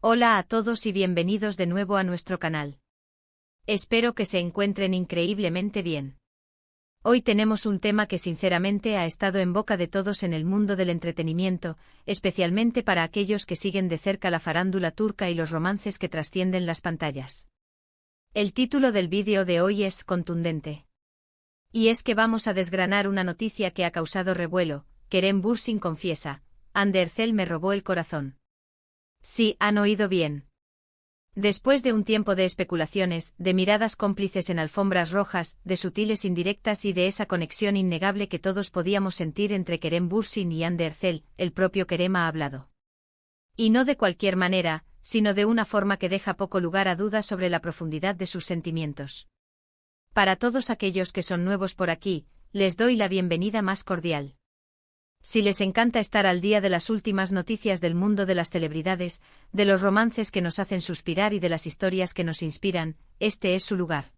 Hola a todos y bienvenidos de nuevo a nuestro canal. Espero que se encuentren increíblemente bien. Hoy tenemos un tema que sinceramente ha estado en boca de todos en el mundo del entretenimiento, especialmente para aquellos que siguen de cerca la farándula turca y los romances que trascienden las pantallas. El título del vídeo de hoy es contundente. Y es que vamos a desgranar una noticia que ha causado revuelo. Kerem Bürsin confiesa: Hande Erçel me robó el corazón. Sí, han oído bien. Después de un tiempo de especulaciones, de miradas cómplices en alfombras rojas, de sutiles indirectas y de esa conexión innegable que todos podíamos sentir entre Kerem Bürsin y Hande Erçel, el propio Kerem ha hablado. Y no de cualquier manera, sino de una forma que deja poco lugar a dudas sobre la profundidad de sus sentimientos. Para todos aquellos que son nuevos por aquí, les doy la bienvenida más cordial. Si les encanta estar al día de las últimas noticias del mundo de las celebridades, de los romances que nos hacen suspirar y de las historias que nos inspiran, este es su lugar.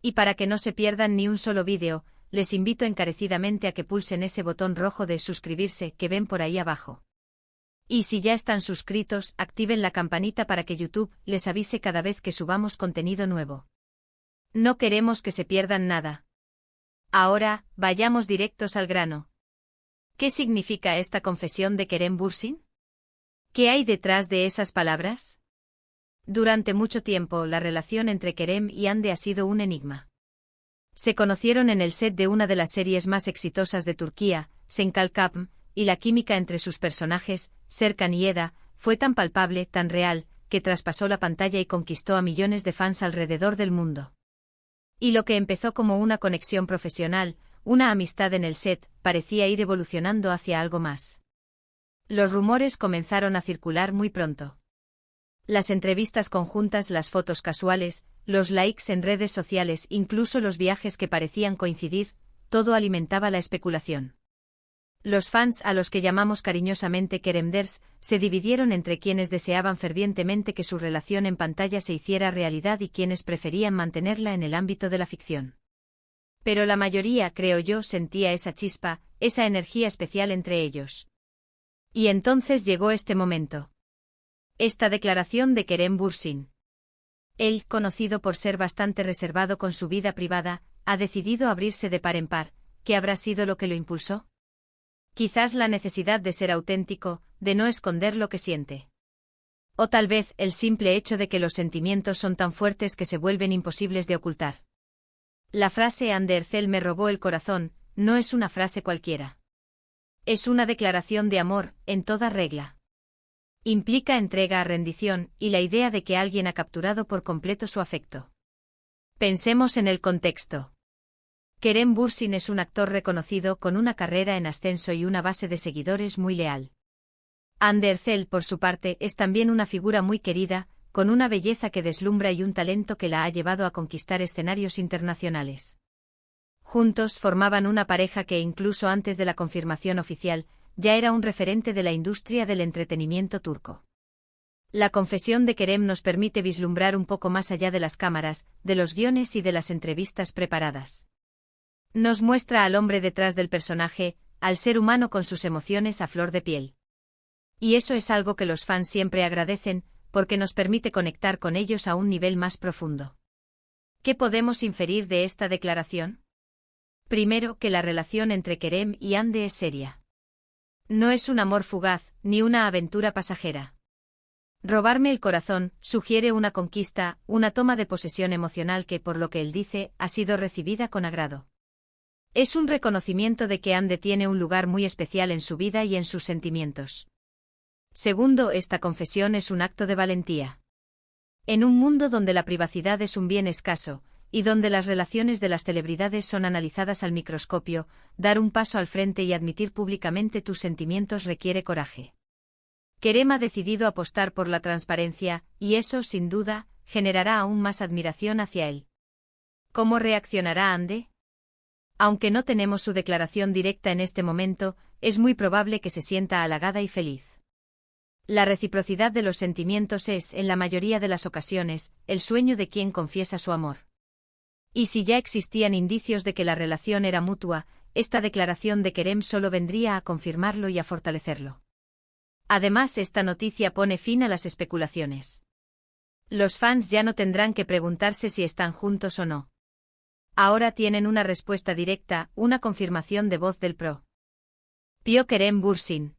Y para que no se pierdan ni un solo vídeo, les invito encarecidamente a que pulsen ese botón rojo de suscribirse que ven por ahí abajo. Y si ya están suscritos, activen la campanita para que YouTube les avise cada vez que subamos contenido nuevo. No queremos que se pierdan nada. Ahora, vayamos directos al grano. ¿Qué significa esta confesión de Kerem Bürsin? ¿Qué hay detrás de esas palabras? Durante mucho tiempo, la relación entre Kerem y Hande ha sido un enigma. Se conocieron en el set de una de las series más exitosas de Turquía, Sen Kalkapm, y la química entre sus personajes, Serkan y Eda, fue tan palpable, tan real, que traspasó la pantalla y conquistó a millones de fans alrededor del mundo. Y lo que empezó como una conexión profesional, una amistad en el set, parecía ir evolucionando hacia algo más. Los rumores comenzaron a circular muy pronto. Las entrevistas conjuntas, las fotos casuales, los likes en redes sociales, incluso los viajes que parecían coincidir, todo alimentaba la especulación. Los fans, a los que llamamos cariñosamente Keremders, se dividieron entre quienes deseaban fervientemente que su relación en pantalla se hiciera realidad y quienes preferían mantenerla en el ámbito de la ficción. Pero la mayoría, creo yo, sentía esa chispa, esa energía especial entre ellos. Y entonces llegó este momento. Esta declaración de Kerem Bürsin. Él, conocido por ser bastante reservado con su vida privada, ha decidido abrirse de par en par. ¿Qué habrá sido lo que lo impulsó? Quizás la necesidad de ser auténtico, de no esconder lo que siente. O tal vez el simple hecho de que los sentimientos son tan fuertes que se vuelven imposibles de ocultar. La frase Hande Erçel me robó el corazón no es una frase cualquiera. Es una declaración de amor, en toda regla. Implica entrega, rendición, y la idea de que alguien ha capturado por completo su afecto. Pensemos en el contexto. Kerem Bürsin es un actor reconocido con una carrera en ascenso y una base de seguidores muy leal. Hande Erçel, por su parte, es también una figura muy querida, con una belleza que deslumbra y un talento que la ha llevado a conquistar escenarios internacionales. Juntos formaban una pareja que incluso antes de la confirmación oficial, ya era un referente de la industria del entretenimiento turco. La confesión de Kerem nos permite vislumbrar un poco más allá de las cámaras, de los guiones y de las entrevistas preparadas. Nos muestra al hombre detrás del personaje, al ser humano con sus emociones a flor de piel. Y eso es algo que los fans siempre agradecen, porque nos permite conectar con ellos a un nivel más profundo. ¿Qué podemos inferir de esta declaración? Primero, que la relación entre Kerem y Hande es seria. No es un amor fugaz, ni una aventura pasajera. Robarme el corazón sugiere una conquista, una toma de posesión emocional que, por lo que él dice, ha sido recibida con agrado. Es un reconocimiento de que Hande tiene un lugar muy especial en su vida y en sus sentimientos. Segundo, esta confesión es un acto de valentía. En un mundo donde la privacidad es un bien escaso, y donde las relaciones de las celebridades son analizadas al microscopio, dar un paso al frente y admitir públicamente tus sentimientos requiere coraje. Kerem ha decidido apostar por la transparencia, y eso, sin duda, generará aún más admiración hacia él. ¿Cómo reaccionará Hande? Aunque no tenemos su declaración directa en este momento, es muy probable que se sienta halagada y feliz. La reciprocidad de los sentimientos es, en la mayoría de las ocasiones, el sueño de quien confiesa su amor. Y si ya existían indicios de que la relación era mutua, esta declaración de Kerem solo vendría a confirmarlo y a fortalecerlo. Además, esta noticia pone fin a las especulaciones. Los fans ya no tendrán que preguntarse si están juntos o no. Ahora tienen una respuesta directa, una confirmación de voz del pro. Pío Kerem Bürsin.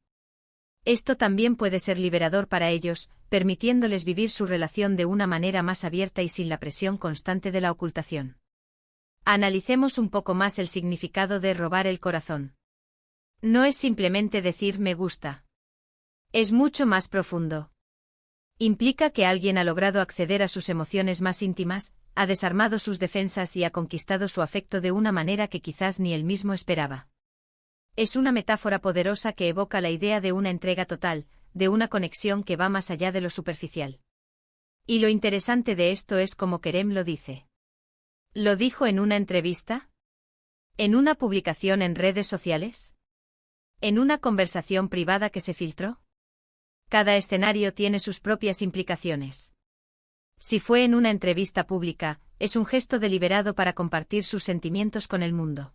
Esto también puede ser liberador para ellos, permitiéndoles vivir su relación de una manera más abierta y sin la presión constante de la ocultación. Analicemos un poco más el significado de robar el corazón. No es simplemente decir me gusta. Es mucho más profundo. Implica que alguien ha logrado acceder a sus emociones más íntimas, ha desarmado sus defensas y ha conquistado su afecto de una manera que quizás ni él mismo esperaba. Es una metáfora poderosa que evoca la idea de una entrega total, de una conexión que va más allá de lo superficial. Y lo interesante de esto es cómo Kerem lo dice. ¿Lo dijo en una entrevista? ¿En una publicación en redes sociales? ¿En una conversación privada que se filtró? Cada escenario tiene sus propias implicaciones. Si fue en una entrevista pública, es un gesto deliberado para compartir sus sentimientos con el mundo.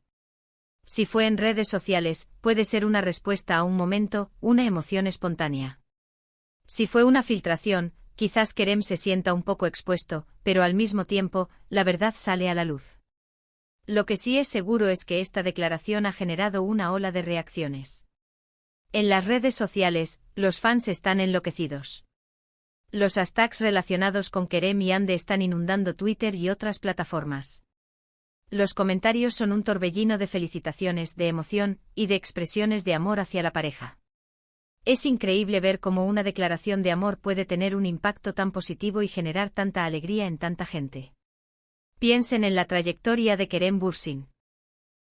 Si fue en redes sociales, puede ser una respuesta a un momento, una emoción espontánea. Si fue una filtración, quizás Kerem se sienta un poco expuesto, pero al mismo tiempo, la verdad sale a la luz. Lo que sí es seguro es que esta declaración ha generado una ola de reacciones. En las redes sociales, los fans están enloquecidos. Los hashtags relacionados con Kerem y Hande están inundando Twitter y otras plataformas. Los comentarios son un torbellino de felicitaciones, de emoción y de expresiones de amor hacia la pareja. Es increíble ver cómo una declaración de amor puede tener un impacto tan positivo y generar tanta alegría en tanta gente. Piensen en la trayectoria de Kerem Bürsin.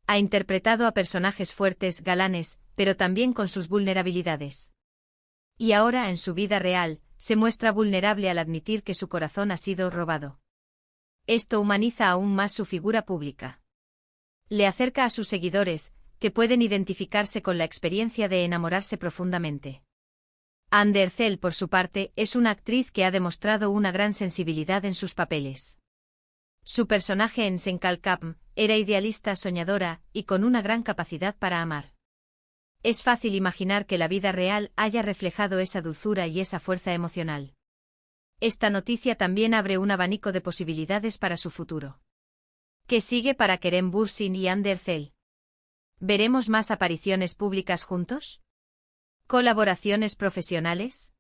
Ha interpretado a personajes fuertes, galanes, pero también con sus vulnerabilidades. Y ahora, en su vida real, se muestra vulnerable al admitir que su corazón ha sido robado. Esto humaniza aún más su figura pública. Le acerca a sus seguidores, que pueden identificarse con la experiencia de enamorarse profundamente. Hande Erçel, por su parte, es una actriz que ha demostrado una gran sensibilidad en sus papeles. Su personaje en Senkalkapm era idealista, soñadora, y con una gran capacidad para amar. Es fácil imaginar que la vida real haya reflejado esa dulzura y esa fuerza emocional. Esta noticia también abre un abanico de posibilidades para su futuro. ¿Qué sigue para Kerem Bürsin y Hande Erçel? ¿Veremos más apariciones públicas juntos? ¿Colaboraciones profesionales?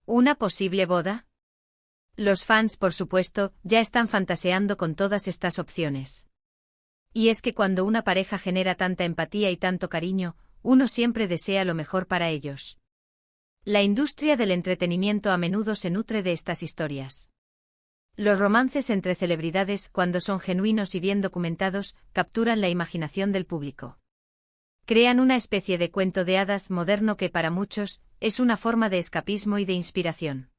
¿Una posible boda? Los fans, por supuesto, ya están fantaseando con todas estas opciones. Y es que cuando una pareja genera tanta empatía y tanto cariño, uno siempre desea lo mejor para ellos. La industria del entretenimiento a menudo se nutre de estas historias. Los romances entre celebridades, cuando son genuinos y bien documentados, capturan la imaginación del público. Crean una especie de cuento de hadas moderno que para muchos es una forma de escapismo y de inspiración.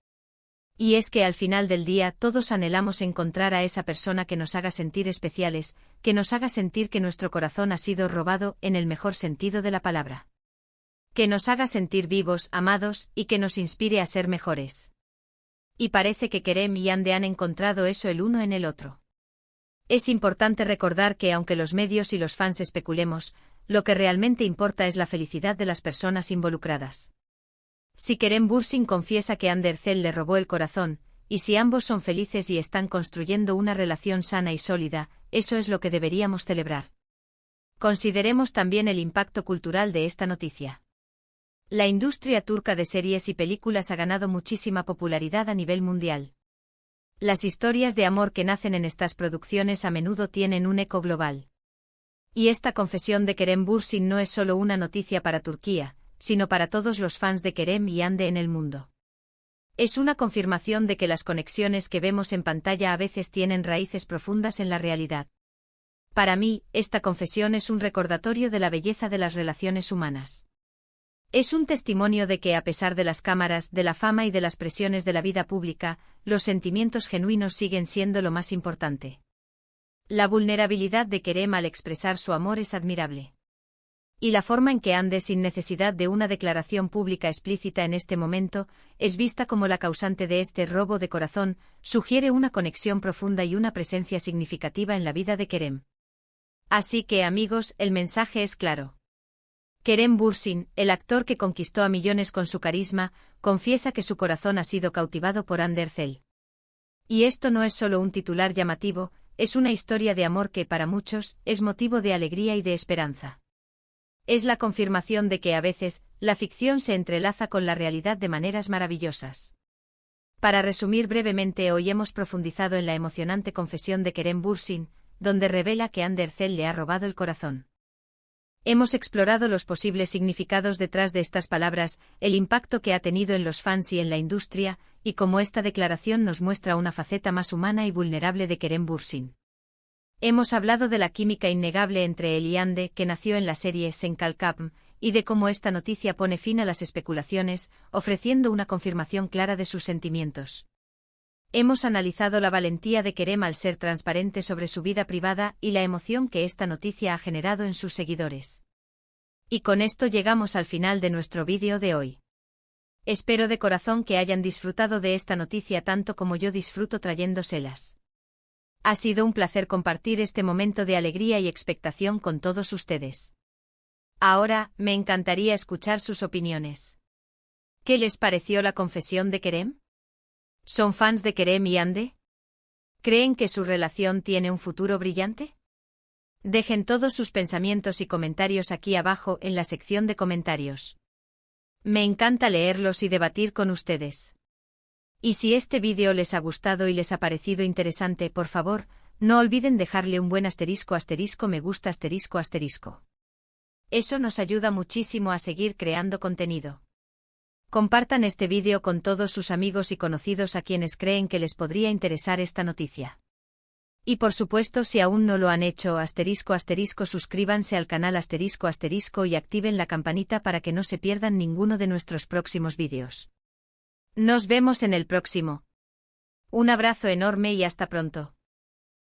Y es que al final del día todos anhelamos encontrar a esa persona que nos haga sentir especiales, que nos haga sentir que nuestro corazón ha sido robado en el mejor sentido de la palabra. Que nos haga sentir vivos, amados, y que nos inspire a ser mejores. Y parece que Kerem y Hande han encontrado eso el uno en el otro. Es importante recordar que aunque los medios y los fans especulemos, lo que realmente importa es la felicidad de las personas involucradas. Si Kerem Bürsin confiesa que Hande Erçel le robó el corazón, y si ambos son felices y están construyendo una relación sana y sólida, eso es lo que deberíamos celebrar. Consideremos también el impacto cultural de esta noticia. La industria turca de series y películas ha ganado muchísima popularidad a nivel mundial. Las historias de amor que nacen en estas producciones a menudo tienen un eco global. Y esta confesión de Kerem Bürsin no es solo una noticia para Turquía, sino para todos los fans de Kerem y Hande en el mundo. Es una confirmación de que las conexiones que vemos en pantalla a veces tienen raíces profundas en la realidad. Para mí, esta confesión es un recordatorio de la belleza de las relaciones humanas. Es un testimonio de que a pesar de las cámaras, de la fama y de las presiones de la vida pública, los sentimientos genuinos siguen siendo lo más importante. La vulnerabilidad de Kerem al expresar su amor es admirable. Y la forma en que Hande, sin necesidad de una declaración pública explícita en este momento, es vista como la causante de este robo de corazón, sugiere una conexión profunda y una presencia significativa en la vida de Kerem. Así que, amigos, el mensaje es claro. Kerem Bürsin, el actor que conquistó a millones con su carisma, confiesa que su corazón ha sido cautivado por Hande Erçel. Y esto no es solo un titular llamativo, es una historia de amor que, para muchos, es motivo de alegría y de esperanza. Es la confirmación de que a veces, la ficción se entrelaza con la realidad de maneras maravillosas. Para resumir brevemente, hoy hemos profundizado en la emocionante confesión de Kerem Bürsin, donde revela que Hande Erçel le ha robado el corazón. Hemos explorado los posibles significados detrás de estas palabras, el impacto que ha tenido en los fans y en la industria, y cómo esta declaración nos muestra una faceta más humana y vulnerable de Kerem Bürsin. Hemos hablado de la química innegable entre él y Hande, que nació en la serie Sen Kalkapm, y de cómo esta noticia pone fin a las especulaciones, ofreciendo una confirmación clara de sus sentimientos. Hemos analizado la valentía de Kerem al ser transparente sobre su vida privada y la emoción que esta noticia ha generado en sus seguidores. Y con esto llegamos al final de nuestro vídeo de hoy. Espero de corazón que hayan disfrutado de esta noticia tanto como yo disfruto trayéndoselas. Ha sido un placer compartir este momento de alegría y expectación con todos ustedes. Ahora, me encantaría escuchar sus opiniones. ¿Qué les pareció la confesión de Kerem? ¿Son fans de Kerem y Hande? ¿Creen que su relación tiene un futuro brillante? Dejen todos sus pensamientos y comentarios aquí abajo en la sección de comentarios. Me encanta leerlos y debatir con ustedes. Y si este vídeo les ha gustado y les ha parecido interesante, por favor, no olviden dejarle un buen asterisco me gusta asterisco. Eso nos ayuda muchísimo a seguir creando contenido. Compartan este vídeo con todos sus amigos y conocidos a quienes creen que les podría interesar esta noticia. Y por supuesto, si aún no lo han hecho, suscríbanse al canal y activen la campanita para que no se pierdan ninguno de nuestros próximos vídeos. Nos vemos en el próximo. Un abrazo enorme y hasta pronto.